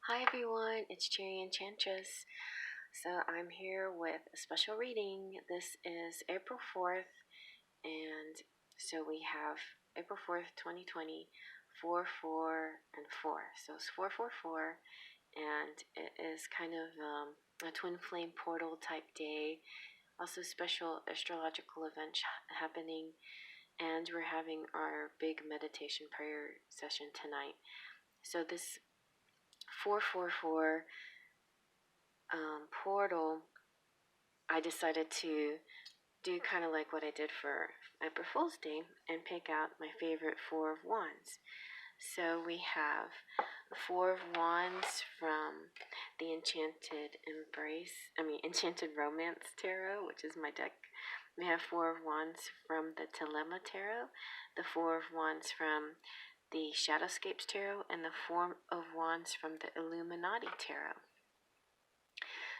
Hi everyone, it's cherryenchantress. So I'm here with a special reading. This is April 4th, and so we have April 4th, 2020, 4, 4, and 4. So it's 444, and it is kind of a twin flame portal type day. Also, special astrological events happening, and we're having our big meditation prayer session tonight. So this 444 portal, I decided to do kind of like what I did for April Fool's Day and pick out my favorite Four of Wands. So we have Four of Wands from the Enchanted Romance Tarot, which is my deck. We have Four of Wands from the Thelema Tarot, the Four of Wands from the Shadowscapes Tarot, and the Four of Wands from the Illuminati Tarot.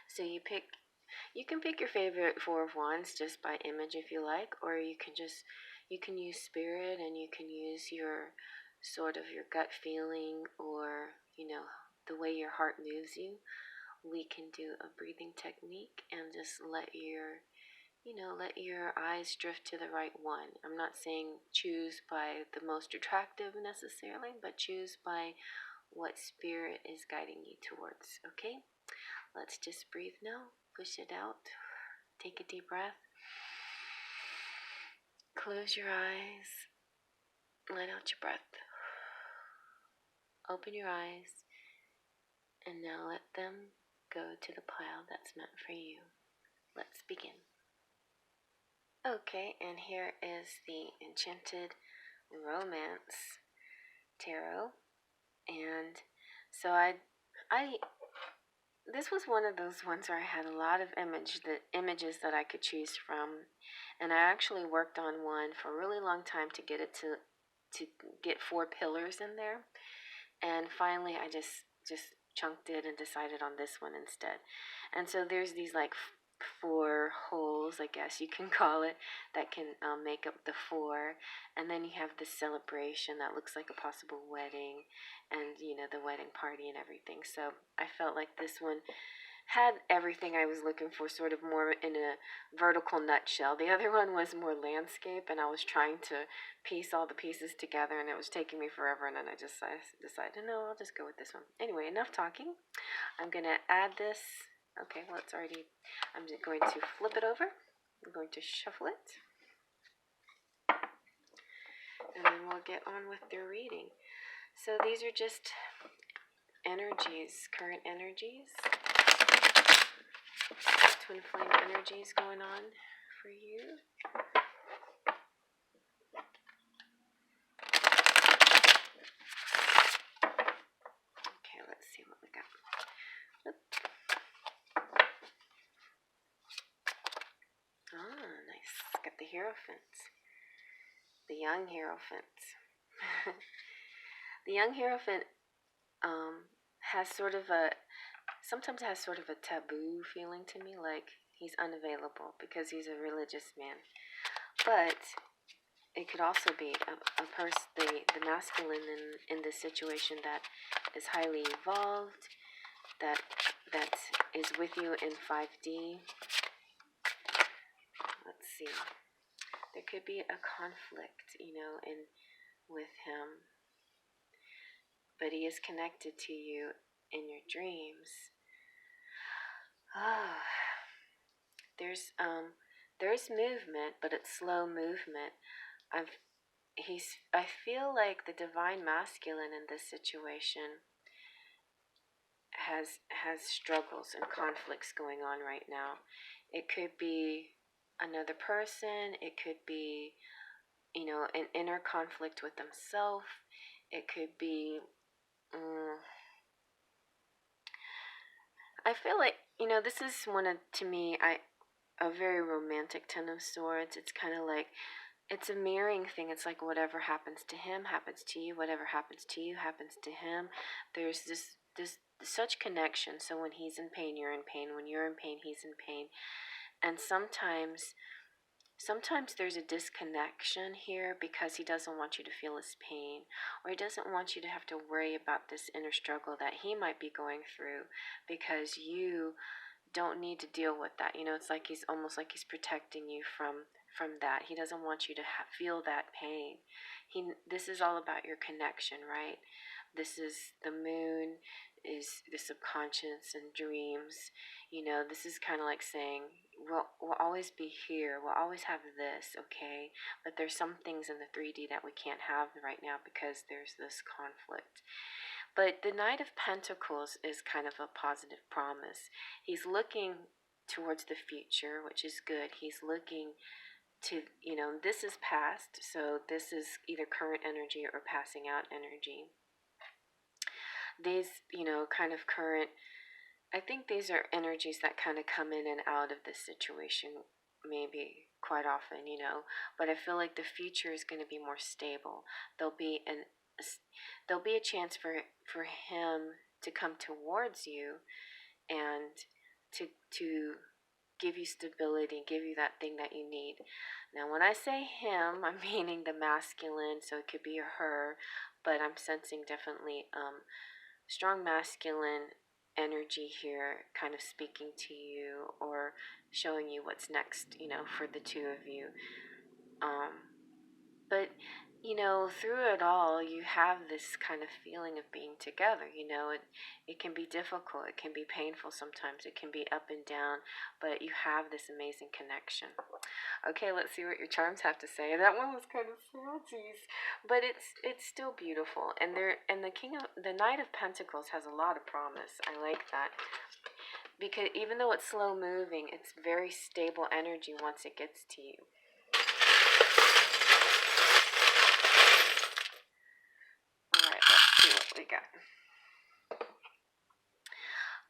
So you can pick your favorite Four of Wands just by image if you like, or you can use spirit, and you can use your sort of your gut feeling, or the way your heart moves you. We can do a breathing technique and just let your eyes drift to the right one. I'm not saying choose by the most attractive necessarily, but choose by what spirit is guiding you towards, okay? Let's just breathe now. Push it out. Take a deep breath. Close your eyes. Let out your breath. Open your eyes. And now let them go to the pile that's meant for you. Let's begin. Okay, and here is the Enchanted Romance Tarot. And so this was one of those ones where I had a lot of images that I could choose from, and I actually worked on one for a really long time to get it to get 4 pillars in there, and finally I just chunked it and decided on this one instead. And so there's these like 4 holes, I guess you can call it, that can make up the 4, and then you have this celebration that looks like a possible wedding, and the wedding party and everything. So I felt like this one had everything I was looking for, sort of more in a vertical nutshell. The other one was more landscape, and I was trying to piece all the pieces together, and it was taking me forever, and then I decided, no, I'll just go with this one. Anyway, enough talking. I'm going to add this. Okay, well, I'm just going to flip it over. I'm going to shuffle it. And then we'll get on with the reading. So these are just energies, current energies. Twin flame energies going on for you. Okay, let's see what we got. Ah, nice. Got the Hierophant. The young Hierophant. The young Hierophant sometimes has sort of a taboo feeling to me, like he's unavailable because he's a religious man. But it could also be the masculine in this situation that is highly evolved, that is with you in 5D. Let's see. There could be a conflict, with him, but he is connected to you in your dreams. There's movement, but it's slow movement. I feel like the divine masculine in this situation has struggles and conflicts going on right now. It could be another person. It could be, an inner conflict with himself. It could be, I feel like, this is to me, a very romantic Ten of Swords. It's kind of like, it's a mirroring thing. It's like whatever happens to him happens to you. Whatever happens to you happens to him. There's this such connection. So when he's in pain, you're in pain. When you're in pain, he's in pain. And sometimes sometimes there's a disconnection here because he doesn't want you to feel his pain, or he doesn't want you to have to worry about this inner struggle that he might be going through, because you don't need to deal with that. It's like he's almost like he's protecting you from that. He doesn't want you to feel that pain. This is all about your connection, right? This is the moon, is the subconscious and dreams. This is kind of like saying, we'll always be here. We'll always have this, okay? But there's some things in the 3D that we can't have right now because there's this conflict. But the Knight of Pentacles is kind of a positive promise. He's looking towards the future, which is good. He's looking to, this is past, so this is either current energy or passing out energy. These, kind of current, I think these are energies that kind of come in and out of this situation maybe quite often, but I feel like the future is going to be more stable. There'll be a chance for him to come towards you and to give you stability, give you that thing that you need. Now, when I say him, I'm meaning the masculine, so it could be a her, but I'm sensing definitely strong masculine energy here, kind of speaking to you or showing you what's next, for the two of you. But through it all, you have this kind of feeling of being together. It can be difficult, it can be painful sometimes, it can be up and down, but you have this amazing connection. Okay, let's see what your charms have to say. That one was kind of sad, but it's still beautiful. And the Knight of Pentacles has a lot of promise. I like that, because even though it's slow moving, it's very stable energy once it gets to you. Alright, let's see what we got.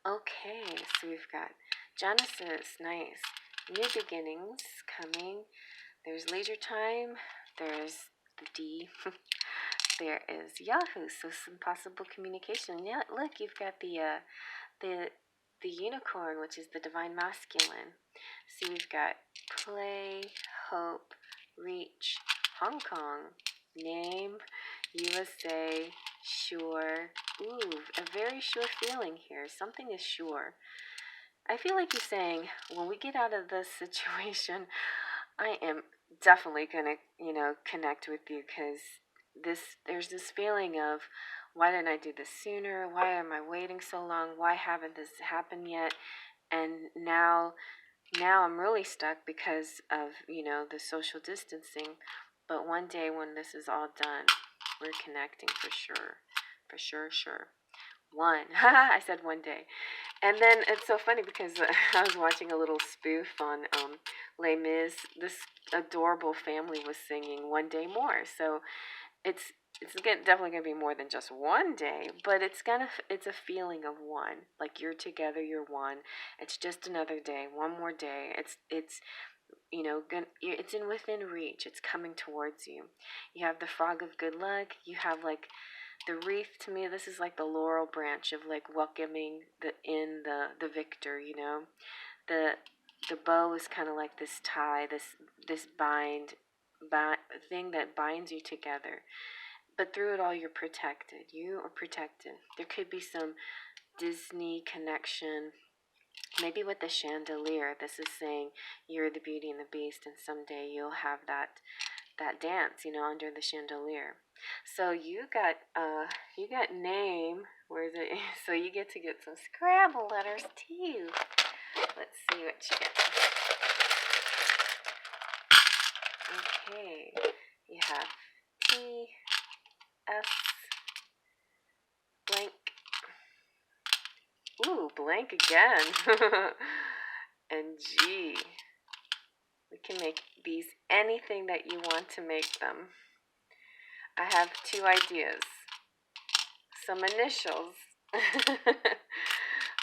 Okay, so we've got Genesis, nice. New beginnings coming. There's leisure time. There's the D. There is Yahoo, so some possible communication. Yeah, look, you've got the unicorn, which is the divine masculine. So we've got play, hope, reach, Hong Kong, name, USA, sure. Ooh, a very sure feeling here. Something is sure. I feel like you're saying, when we get out of this situation, I am definitely gonna, connect with you, because there's this feeling of, why didn't I do this sooner? Why am I waiting so long? Why haven't this happened yet? And now I'm really stuck because of, the social distancing. But one day when this is all done, we're connecting for sure. For sure. I said one day. And then it's so funny because I was watching a little spoof on Les Mis. This adorable family was singing One Day More. So it's definitely going to be more than just one day, but it's a feeling of one. Like, you're together, you're one. It's just another day, one more day. It's it's within reach. It's coming towards you. You have the frog of good luck. You have like the wreath. To me, this is like the laurel branch of like welcoming the victor. The bow is kind of like this tie, this thing that binds you together. But through it all, you're protected. You are protected. There could be some Disney connection, maybe with the chandelier. This is saying you're the Beauty and the Beast, and someday you'll have that dance, under the chandelier. So you got name. Where is it? So you get some Scrabble letters too. Let's see what you get. Okay, you have T, S, blank. Ooh, blank again. And G. We can make these anything that you want to make them. I have 2 ideas. Some initials.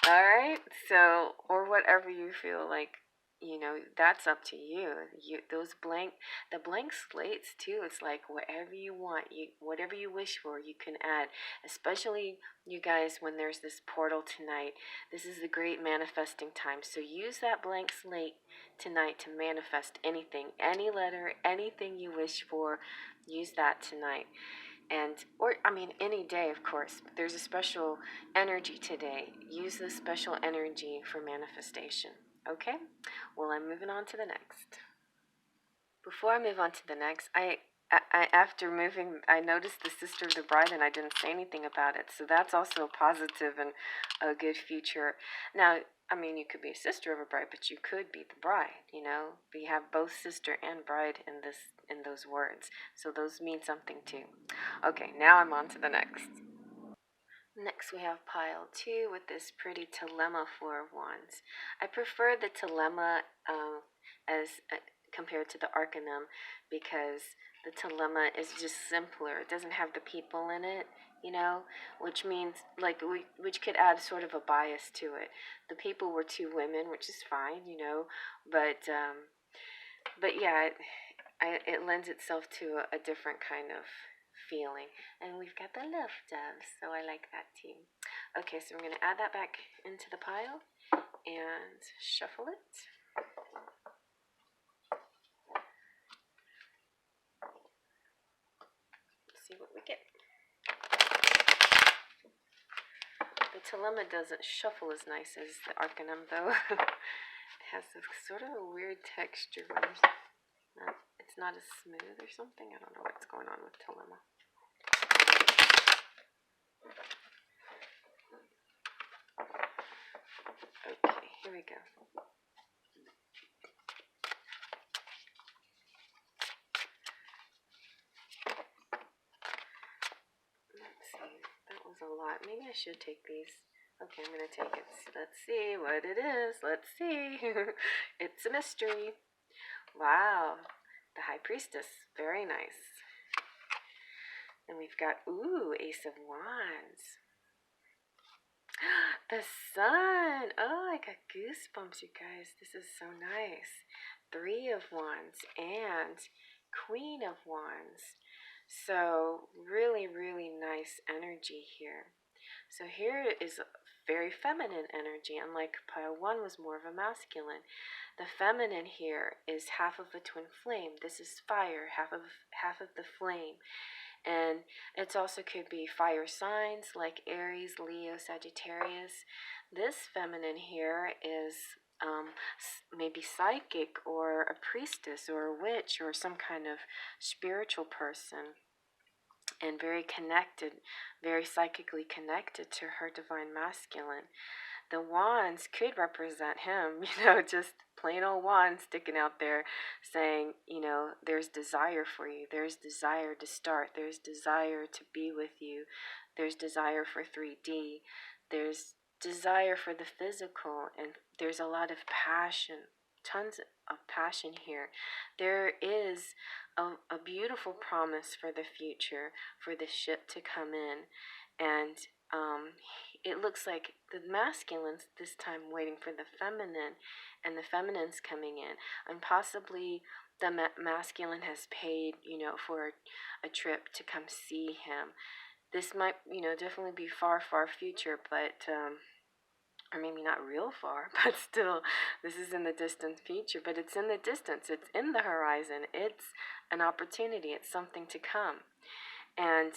Alright, so, or whatever you feel like that's up to you. The blank slates too. It's like whatever you want, whatever you wish for, you can add. Especially you guys, when there's this portal tonight, this is a great manifesting time. So use that blank slate tonight to manifest anything, any letter, anything you wish for. Use that tonight. Any day, of course, but there's a special energy today. Use this special energy for manifestation. Okay? Well, I'm moving on to the next. Before I move on to the next, after moving, I noticed the sister of the bride and I didn't say anything about it. So that's also a positive and a good feature. Now, you could be a sister of a bride, but you could be the bride, But you have both sister and bride in those words. So those mean something too. Okay, now I'm on to the next. Next we have pile 2 with this pretty Thelema Four of Wands. I prefer the Thelema as compared to the Arcanum because the Thelema is just simpler. It doesn't have the people in it, which means which could add sort of a bias to it. The people were 2 women, which is fine, but yeah, it lends itself to a different kind of feeling. And we've got the love doves, so I like that too. Okay, so we're going to add that back into the pile and shuffle it. Let's see what we get. The Thelema doesn't shuffle as nice as the Arcanum, though. It has this sort of a weird texture. It's not as smooth or something. I don't know what's going on with Thelema. Okay, here we go. Let's see, that was a lot. Maybe I should take these. Okay, I'm going to take it. Let's see what it is. Let's see. It's a mystery. Wow. The High Priestess. Very nice. And we've got, Ace of Wands. The Sun. Oh, I got goosebumps, you guys. This is so nice. 3 of Wands and Queen of Wands. So really, really nice energy here. So here is very feminine energy, unlike pile 1 was more of a masculine. The feminine here is half of a twin flame. This is fire, half of the flame. And it also could be fire signs like Aries, Leo, Sagittarius. This feminine here is maybe psychic or a priestess or a witch or some kind of spiritual person, and very connected, very psychically connected to her divine masculine. The wands could represent him, just plain old wands sticking out there saying, there's desire for you. There's desire to start. There's desire to be with you. There's desire for 3D. There's desire for the physical. And there's a lot of passion, tons of passion here. There is a beautiful promise for the future, for the ship to come in. And it looks like the masculine's this time waiting for the feminine, and the feminine's coming in. And possibly the masculine has paid, for a trip to come see him. This might, definitely be far, far future, but or maybe not real far, but still, this is in the distant future. But it's in the distance. It's in the horizon. It's an opportunity. It's something to come. And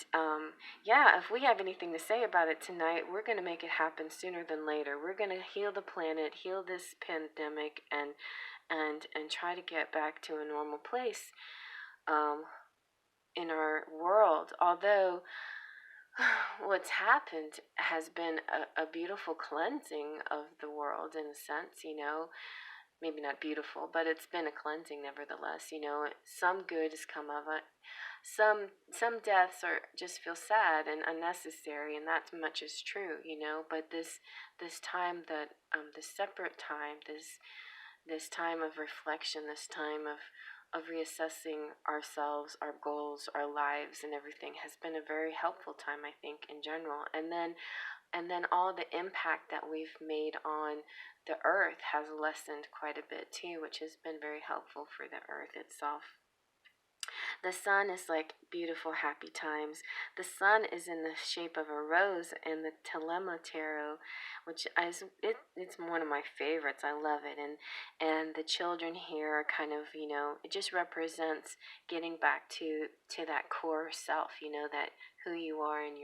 if we have anything to say about it tonight, we're going to make it happen sooner than later. We're going to heal the planet, heal this pandemic, and try to get back to a normal place in our world. Although what's happened has been a beautiful cleansing of the world in a sense, maybe not beautiful, but it's been a cleansing nevertheless. Some good has come of it. Some deaths just feel sad and unnecessary, and that much is true, But this time that this separate time, this time of reflection, this time of reassessing ourselves, our goals, our lives, and everything has been a very helpful time, I think, in general. And then And then all the impact that we've made on the earth has lessened quite a bit too, which has been very helpful for the earth itself. The sun is like beautiful, happy times. The sun is in the shape of a rose in the Thelema tarot, which is it's one of my favorites. I love it, and the children here are kind of, you know, it just represents getting back to that core self. You know, that who you are and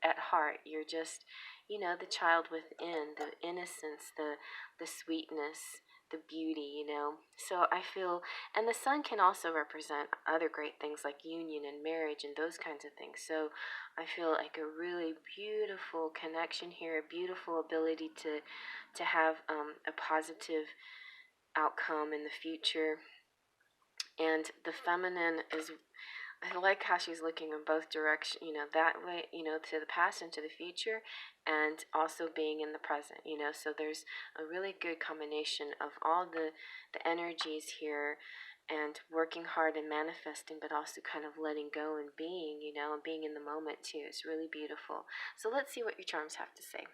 at heart. You're just, you know, the child within, the innocence, the sweetness, the beauty, you know. So I feel, and the sun can also represent other great things like union and marriage and those kinds of things. So I feel like a really beautiful connection here, a beautiful ability to have a positive outcome in the future. And the feminine is, I like how she's looking in both directions, you know, that way, you know, to the past and to the future, and also being in the present, you know. So there's a really good combination of all the energies here, and working hard and manifesting, but also kind of letting go and being, you know, and being in the moment too. It's really beautiful. So let's see what your charms have to say.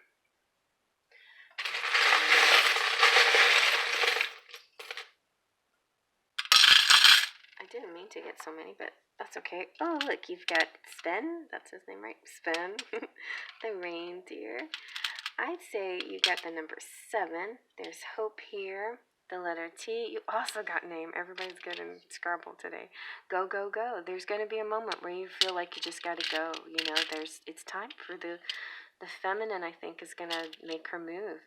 I didn't mean to get so many, but that's okay. Oh, look, you've got Sven. That's his name, right? Sven, the reindeer. I'd say you got the number 7. There's hope here. The letter T. You also got name. Everybody's good in Scrabble today. Go, go, go. There's going to be a moment where you feel like you just got to go. You know, it's time for the feminine, I think, is going to make her move.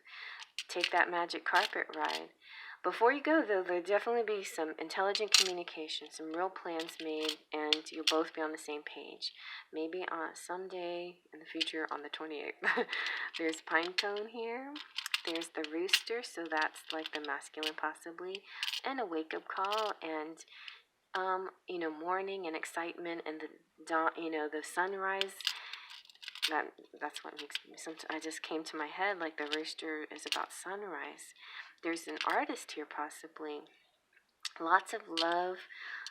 Take that magic carpet ride. Before you go, though, there'll definitely be some intelligent communication, some real plans made, and you'll both be on the same page. Maybe someday in the future on the 28th. There's Pinecone here. There's the rooster, so that's like the masculine possibly, and a wake-up call, and you know, morning and excitement, and the dawn, you know, the sunrise. That's what makes me. I just came to my head like the rooster is about sunrise. There's an artist here possibly. Lots of love,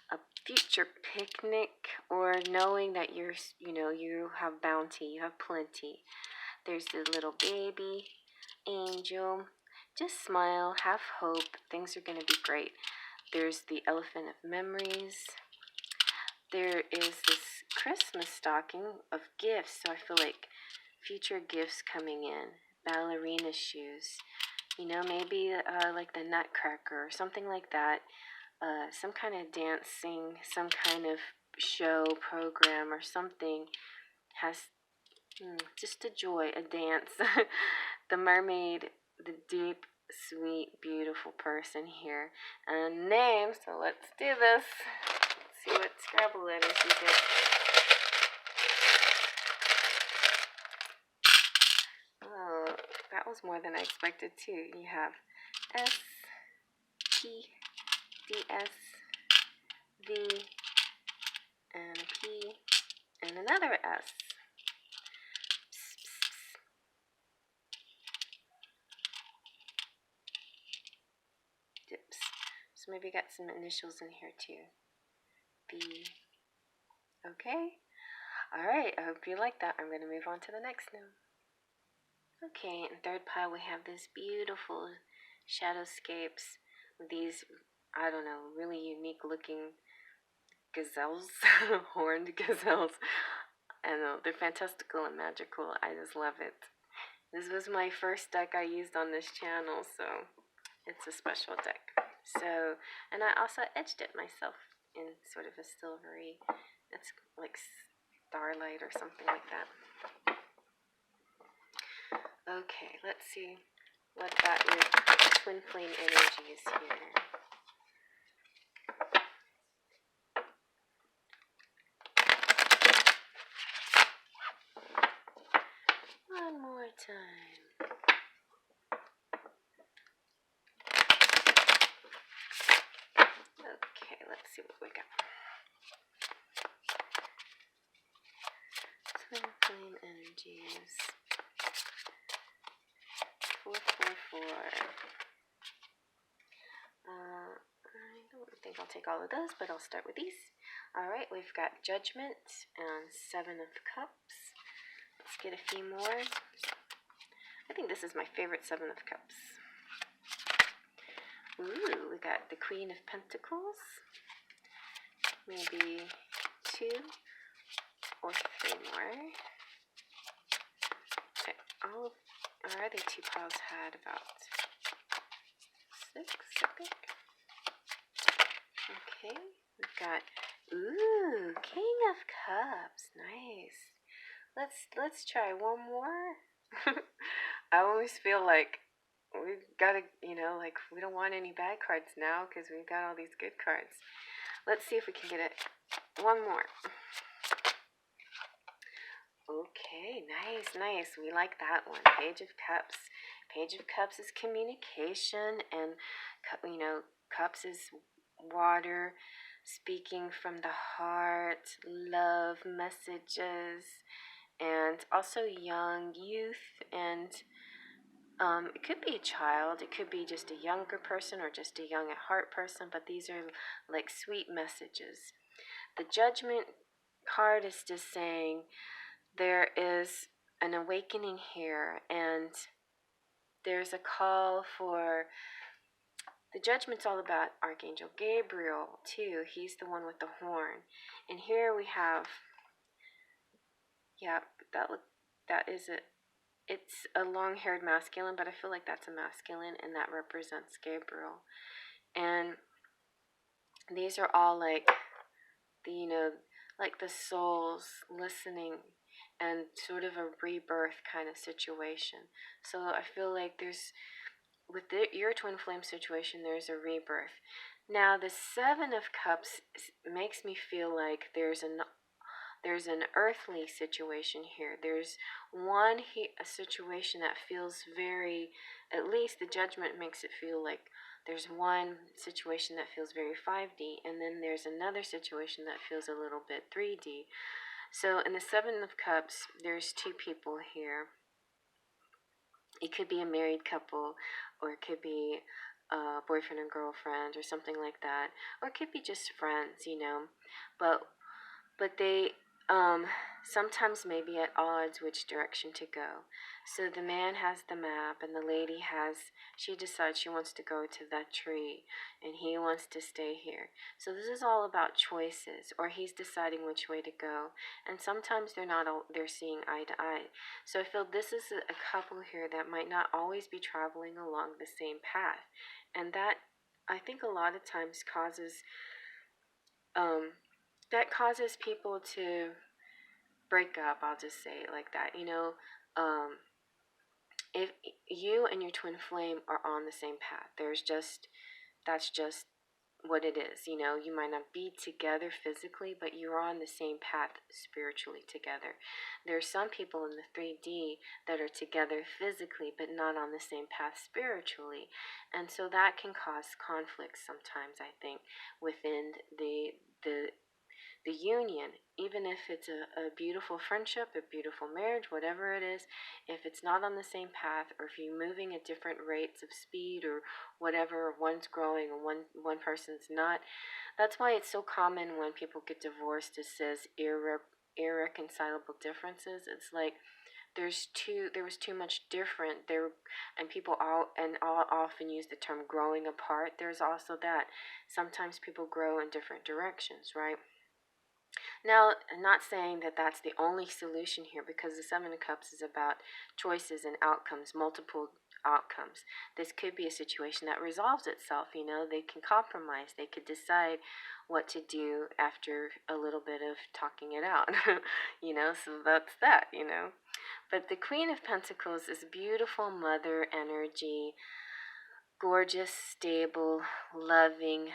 a future picnic, or knowing that you know, you have bounty, you have plenty. There's the little baby, angel. Just smile, have hope. Things are going to be great. There's the elephant of memories. There is this Christmas stocking of gifts, so I feel like future gifts coming in. Ballerina shoes, you know, maybe like the Nutcracker or something like that. Some kind of dancing, some kind of show program or something has just a joy, a dance. The mermaid, the deep, sweet, beautiful person here. And name, so let's do this. Let's see what Scrabble letters you get. Oh, that was more than I expected too. You have S, P, D, S, V, and a P, and another S. Psst, psst, psst. Dips. So maybe got some initials in here too. B. Okay. Alright, I hope you like that. I'm going to move on to the next now. Okay, in third pile we have this beautiful Shadowscapes with these, I don't know, really unique looking gazelles, horned gazelles. I know, they're fantastical and magical. I just love it. This was my first deck I used on this channel, so it's a special deck. So, and I also edged it myself in sort of a silvery, it's like starlight or something like that. Okay, let's see what got your twin flame energies here. One more time. Okay, let's see what we got. Twin flame energies. 444. I don't think I'll take all of those, but I'll start with these. Alright, we've got Judgment and 7 of Cups. Let's get a few more. think this is my favorite Seven of Cups. Ooh, we got the Queen of Pentacles. Maybe 2 or 3 more. Okay, all of our other 2 piles had about 6, I think. Okay, we've got, ooh, King of Cups. Nice. Let's try one more. I always feel like we've got to, like we don't want any bad cards now because we've got all these good cards. Let's see if we can get it. One more. Okay, nice. We like that one. Page of Cups. Page of Cups is communication, and Cups is water, speaking from the heart, love messages, and also young youth, and it could be a child, it could be just a younger person or just a young at heart person, but these are like sweet messages. The Judgment card is just saying there is an awakening here, and there's a call for the Judgment's all about Archangel Gabriel too. He's the one with the horn, and here we have, yeah, that is it. It's a long-haired masculine, but I feel like that's a masculine, and that represents Gabriel. And these are all like like the souls listening and sort of a rebirth kind of situation. So I feel like with your twin flame situation, there's a rebirth. Now the Seven of Cups makes me feel like there's an earthly situation here. There's a situation that feels very, at least the Judgment makes it feel like there's one situation that feels very 5D, and then there's another situation that feels a little bit 3D. So in the Seven of Cups, there's 2 people here. It could be a married couple, or it could be a boyfriend and girlfriend, or something like that, or it could be just friends, but they sometimes may be at odds which direction to go. So the man has the map, and the lady she decides she wants to go to that tree, and he wants to stay here. So this is all about choices, or he's deciding which way to go, and sometimes they're seeing eye to eye. So I feel this is a couple here that might not always be traveling along the same path, and that, I think, a lot of times causes people to break up. I'll just say it like that. If you and your twin flame are on the same path, that's just what it is. You might not be together physically, but you're on the same path spiritually together. There are some people in the 3D that are together physically, but not on the same path spiritually. And so that can cause conflicts sometimes, I think, within the union, even if it's a beautiful friendship, a beautiful marriage, whatever it is. If it's not on the same path, or if you're moving at different rates of speed or whatever, one's growing and one person's not, that's why it's so common when people get divorced, it says irreconcilable differences. It's like there was too much different there, and people all often use the term growing apart. There's also that sometimes people grow in different directions, right? Now, I'm not saying that that's the only solution here, because the Seven of Cups is about choices and outcomes, multiple outcomes. This could be a situation that resolves itself. They can compromise. They could decide what to do after a little bit of talking it out. So that's that. But the Queen of Pentacles is beautiful mother energy, gorgeous, stable, loving.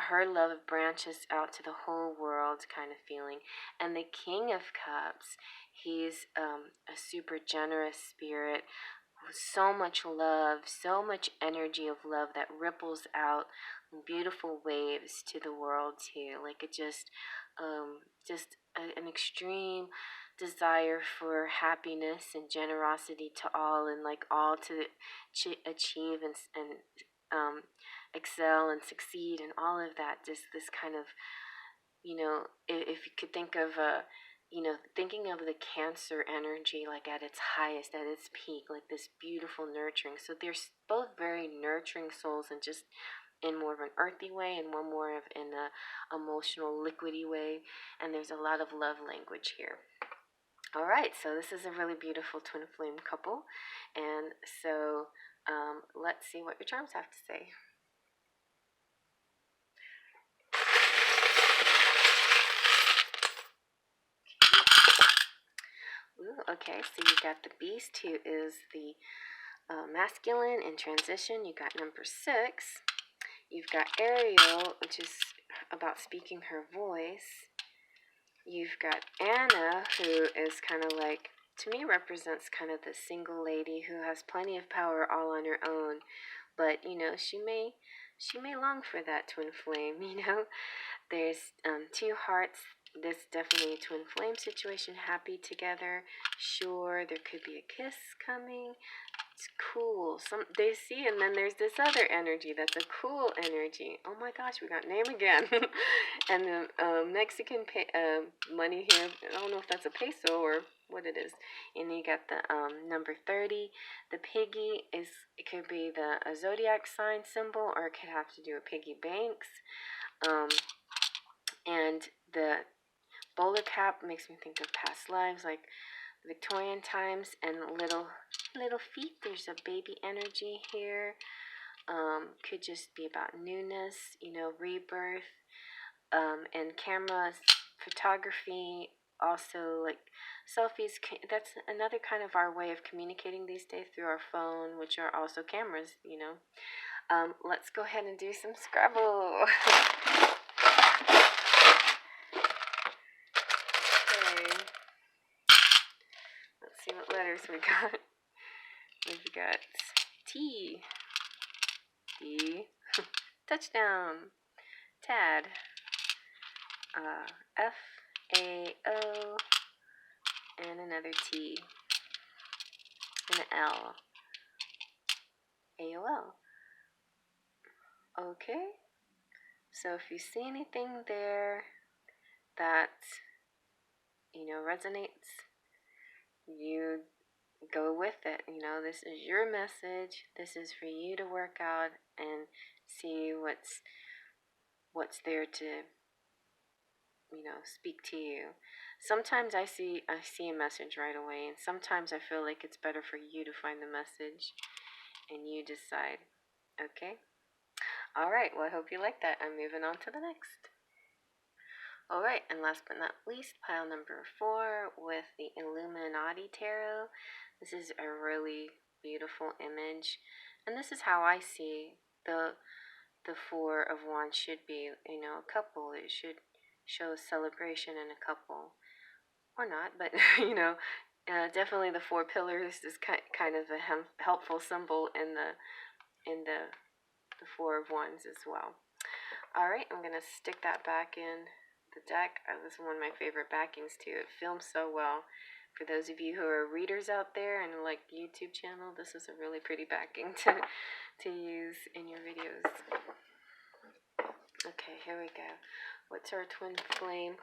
Her love branches out to the whole world kind of feeling. And the King of Cups, he's a super generous spirit, so much love, so much energy of love that ripples out in beautiful waves to the world too. Like it just an extreme desire for happiness and generosity to all, and like all to achieve and excel and succeed and all of that. Just this kind of, if you could think of you know, thinking of the Cancer energy like at its highest, at its peak, like this beautiful nurturing. So they're both very nurturing souls, and just in more of an earthy way, and one more of in a emotional liquidy way. And there's a lot of love language here. All right, so this is a really beautiful twin flame couple, and so let's see what your charms have to say. Ooh, okay, so you got the Beast, who is the masculine in transition. You got number 6. You've got Ariel, which is about speaking her voice. You've got Anna, who is kind of like, to me, represents kind of the single lady who has plenty of power all on her own, but you know, she may long for that twin flame. You know, there's 2 hearts. This definitely a twin flame situation. Happy together. Sure, there could be a kiss coming. It's cool. They see, and then there's this other energy that's a cool energy. Oh my gosh, we got name again. And the Mexican money here. I don't know if that's a peso or what it is. And you got the number 30. The piggy it could be the a zodiac sign symbol, or it could have to do with piggy banks. And the bowler cap makes me think of past lives, like Victorian times, and little feet. There's a baby energy here. Could just be about newness, you know, rebirth. And cameras, photography, also like selfies. That's another kind of our way of communicating these days, through our phone, which are also cameras, you know. Let's go ahead and do some Scrabble. Okay. Let's see what letters we got. We've got T, D, touchdown, Tad, F, A, O, and another T, and an L, AOL. Okay, so if you see anything there that, you know, resonates, you go with it. You know, this is your message. This is for you to work out and see what's there to, you know, speak to you. Sometimes I see a message right away, and sometimes I feel like it's better for you to find the message and you decide. Okay? All right, well, I hope you like that. I'm moving on to the next. All right, and last but not least, pile number 4 with the Illuminati tarot. This is a really beautiful image, and this is how I see the 4 of Wands should be. You know, a couple. It should show celebration in a couple, or not, but you know, definitely the 4 pillars is kind of a helpful symbol in the 4 of Wands as well. All right, I'm gonna stick that back in the deck. This is one of my favorite backings too. It films so well. For those of you who are readers out there and like YouTube channel, this is a really pretty backing to use in your videos. Okay, here we go. What's our twin flame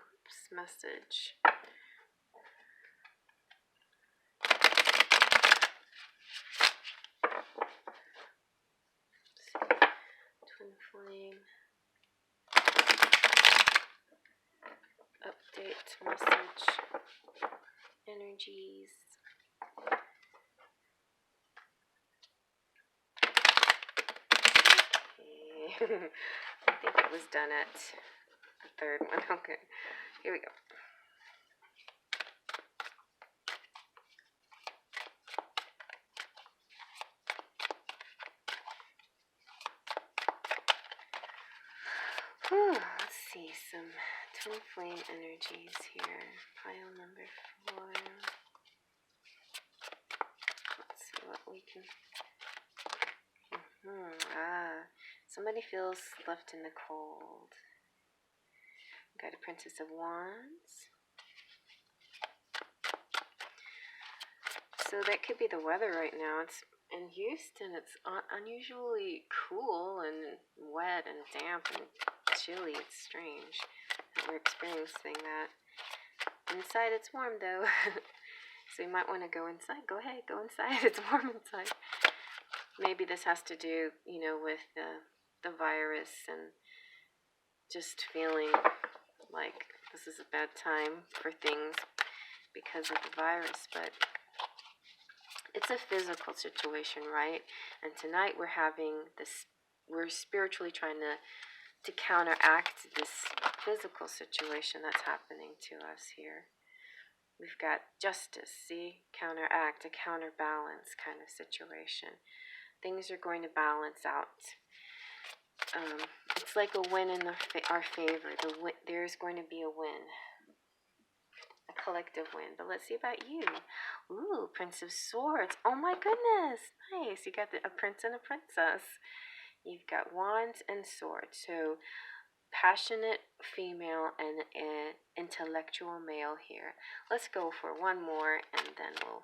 message? Twin flame update message energies. Okay. I think it was done at the 3rd one. Okay, here we go. Let's see, some twin flame energies here. Pile number 4. Let's see what we can. Somebody feels left in the cold. Got a Princess of Wands. So that could be the weather right now. It's in Houston. It's unusually cool and wet and damp and chilly. It's strange that we're experiencing that. Inside it's warm though. So you might want to go inside. Go ahead, go inside. It's warm inside. Maybe this has to do, with the virus and just feeling like this is a bad time for things because of the virus, but it's a physical situation, right? And tonight we're spiritually trying to counteract this physical situation that's happening to us here. We've got justice, see? Counteract, a counterbalance kind of situation. Things are going to balance out. It's like a win in our favor. There's going to be a win. A collective win. But let's see about you. Ooh, Prince of Swords. Oh my goodness. Nice. You got a prince and a princess. You've got wands and swords. So passionate female and an intellectual male here. Let's go for one more and then we'll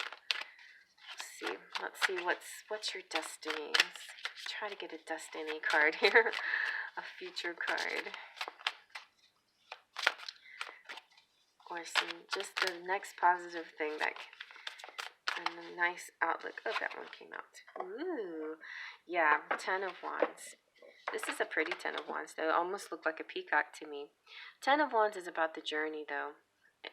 see. Let's see what's your destiny. Let's try to get a destiny card here. A future card. Or some just the next positive thing and a nice outlook. Oh, that one came out. Ooh. Yeah, 10 of Wands. This is a pretty 10 of Wands, though. It almost looked like a peacock to me. 10 of Wands is about the journey, though.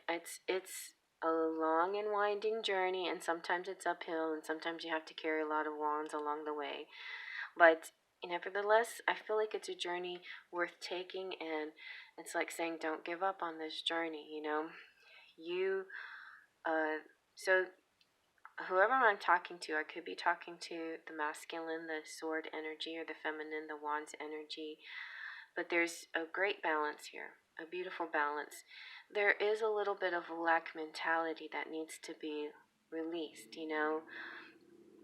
It's a long and winding journey, and sometimes it's uphill, and sometimes you have to carry a lot of wands along the way. But nevertheless, I feel like it's a journey worth taking, and it's like saying, don't give up on this journey, So whoever I'm talking to, I could be talking to the masculine, the sword energy, or the feminine, the wands energy. But there's a great balance here, a beautiful balance. There is a little bit of lack mentality that needs to be released,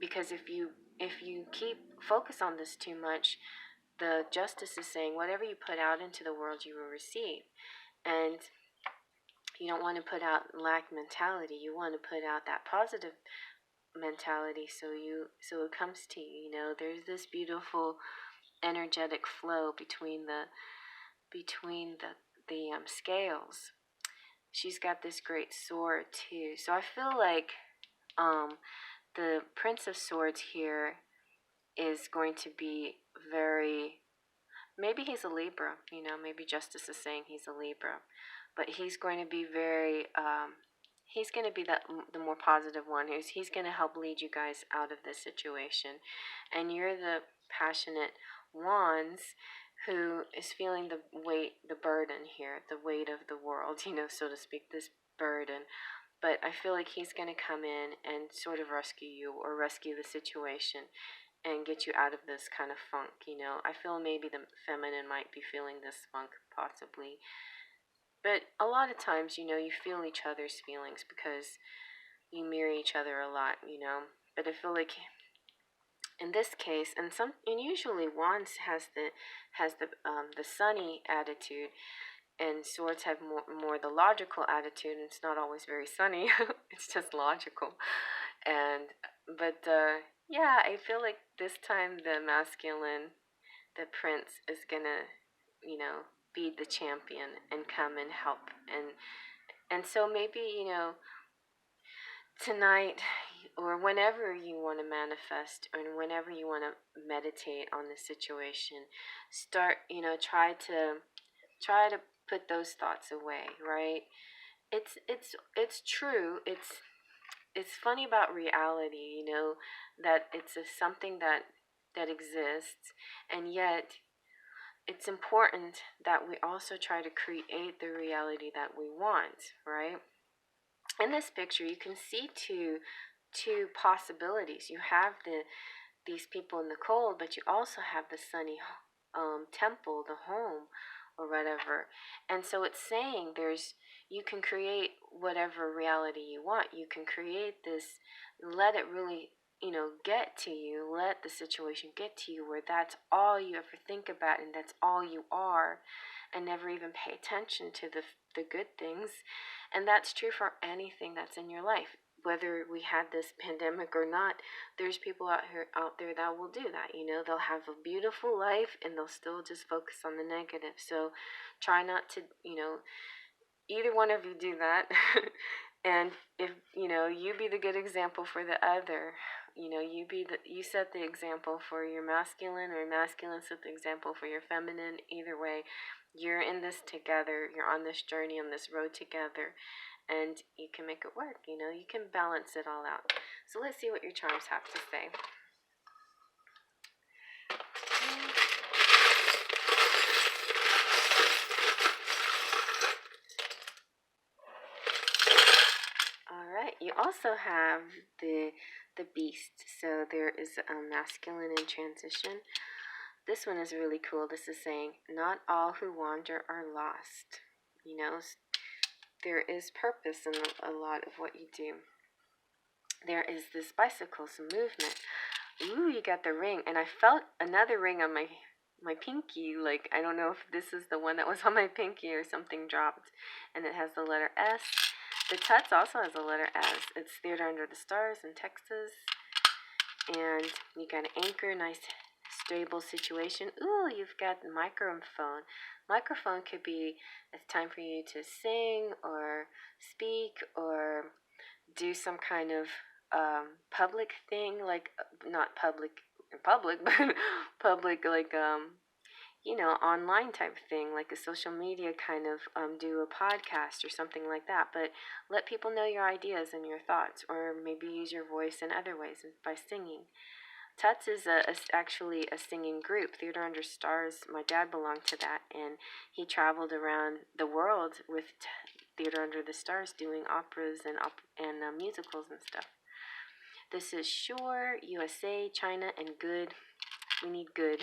because if you keep focus on this too much, the justice is saying whatever you put out into the world you will receive. And you don't want to put out lack mentality. You want to put out that positive mentality so it comes to you. There's this beautiful energetic flow between the scales. She's got this great sword too. So I feel like the Prince of Swords here is going to be very, maybe he's a Libra, maybe Justice is saying he's a Libra, but he's going to be very, he's going to be the more positive one. He's going to help lead you guys out of this situation. And you're the passionate wands who is feeling the burden here, the weight of the world, so to speak, this burden. But I feel like he's going to come in and sort of rescue you or rescue the situation and get you out of this kind of funk, I feel maybe the feminine might be feeling this funk possibly. But a lot of times, you feel each other's feelings because you mirror each other a lot, But I feel like in this case, and usually Wands has the sunny attitude, and Swords have more the logical attitude. And it's not always very sunny; it's just logical. Yeah, I feel like this time the masculine, the prince, is gonna, be the champion and come and help, and so maybe tonight or whenever you want to manifest and whenever you want to meditate on the situation, start try to put those thoughts away, right? It's true. It's funny about reality, that it's something that exists, and yet it's important that we also try to create the reality that we want, right? In this picture, you can see two possibilities. You have these people in the cold, but you also have the sunny temple, the home, or whatever. And so it's saying you can create whatever reality you want. You can create this, let it really, get to you, let the situation get to you where that's all you ever think about and that's all you are, and never even pay attention to the good things. And that's true for anything that's in your life. Whether we had this pandemic or not, there's people out there that will do that. They'll have a beautiful life and they'll still just focus on the negative. So try not to, either one of you do that. And if, you be the good example for the other. You set the example for your masculine, or masculine set the example for your feminine. Either way, you're in this together. You're on this journey, on this road together, and you can make it work. You can balance it all out. So let's see what your charms have to say. All right. You also have the beast. So there is a masculine in transition. This one is really cool. This is saying, not all who wander are lost. There is purpose in a lot of what you do. There is this bicycle, some movement. Ooh, you got the ring. And I felt another ring on my pinky. Like, I don't know if this is the one that was on my pinky or something dropped. And it has the letter S. The Tuts also has a letter S. It's Theater Under the Stars in Texas. And you got an anchor, nice stable situation. Ooh, you've got the microphone. Microphone could be, it's time for you to sing or speak or do some kind of public thing, like not public, but public, like online type thing, like a social media kind of do a podcast or something like that. But let people know your ideas and your thoughts, or maybe use your voice in other ways by singing. Tuts is actually a singing group, Theater Under Stars. My dad belonged to that, and he traveled around the world with Theater Under the Stars doing operas and musicals and stuff. This is Shore, USA, China, and good. We need good.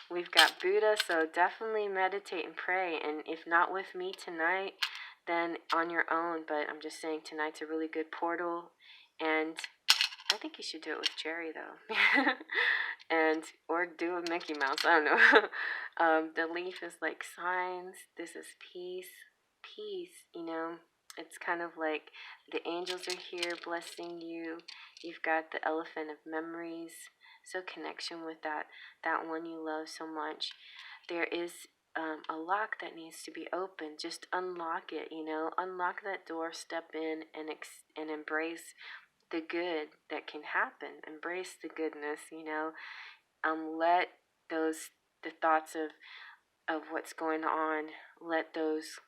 We've got Buddha, so definitely meditate and pray. And if not with me tonight, then on your own. But I'm just saying tonight's a really good portal. And I think you should do it with Cherry, though. Or do a Mickey Mouse. I don't know. The leaf is like signs. This is peace. Peace, It's kind of like the angels are here blessing you. You've got the elephant of memories. So connection with that one you love so much. There is a lock that needs to be opened. Just unlock it, Unlock that door, step in, and embrace the good that can happen. Embrace the goodness, Let the thoughts of what's going on, let those,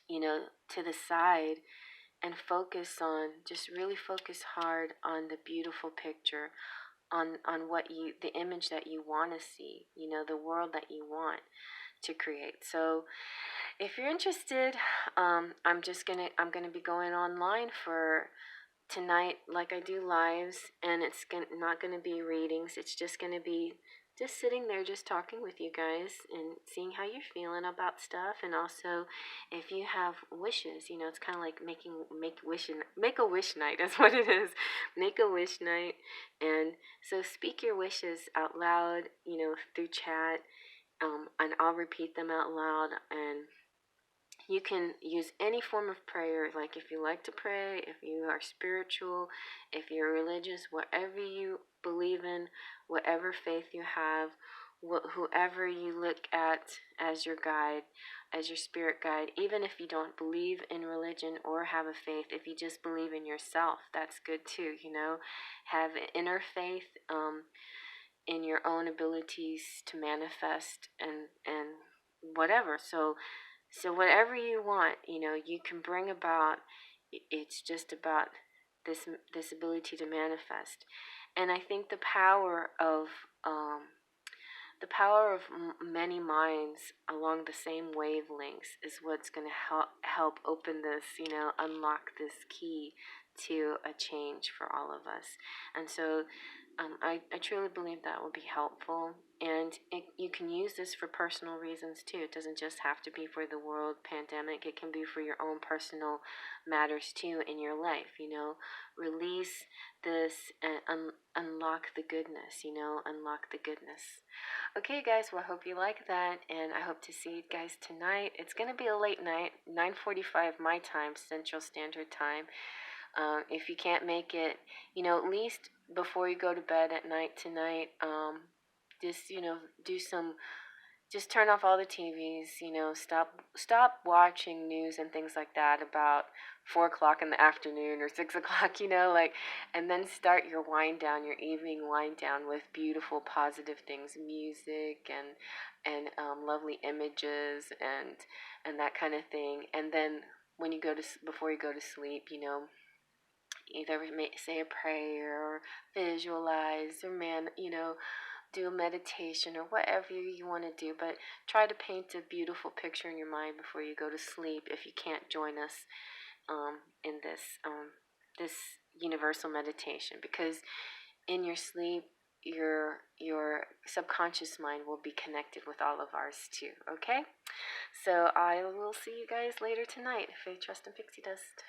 to the side, and really focus hard on the beautiful picture, on the image that you want to see, the world that you want to create. So if you're interested, I'm gonna be going online for tonight, like I do lives, and it's not gonna be readings. It's just gonna be just sitting there, just talking with you guys and seeing how you're feeling about stuff. And also, if you have wishes, it's kind of like make a wish night. That's what it is. Make a wish night, and so speak your wishes out loud, through chat, and I'll repeat them out loud. And you can use any form of prayer, like if you like to pray, if you are spiritual, if you're religious, whatever you believe in, whatever faith you have, whoever you look at as your guide, as your spirit guide. Even if you don't believe in religion or have a faith, if you just believe in yourself, that's good too, Have inner faith in your own abilities to manifest and whatever. So whatever you want, you can bring about. It's just about this ability to manifest. And I think the power of many minds along the same wavelengths is what's going to help open this, unlock this key to a change for all of us. And so I truly believe that will be helpful. And you can use this for personal reasons too. It doesn't just have to be for the world pandemic. It can be for your own personal matters too in your life. Release this and unlock the goodness. Unlock the goodness. Okay, guys. Well, I hope you like that, and I hope to see you guys tonight. It's gonna be a late night, 9:45 my time, Central Standard Time. If you can't make it, at least before you go to bed at night tonight, just, do some just turn off all the TVs, stop watching news and things like that about 4 o'clock in the afternoon or 6 o'clock, and then start your wind down, your evening wind down with beautiful, positive things, music and lovely images and that kind of thing. And then before you go to sleep, either say a prayer or visualize or do a meditation or whatever you want to do, but try to paint a beautiful picture in your mind before you go to sleep if you can't join us in this universal meditation, because in your sleep your subconscious mind will be connected with all of ours too. Okay, so I will see you guys later tonight. Faith, Trust, and Pixie Dust.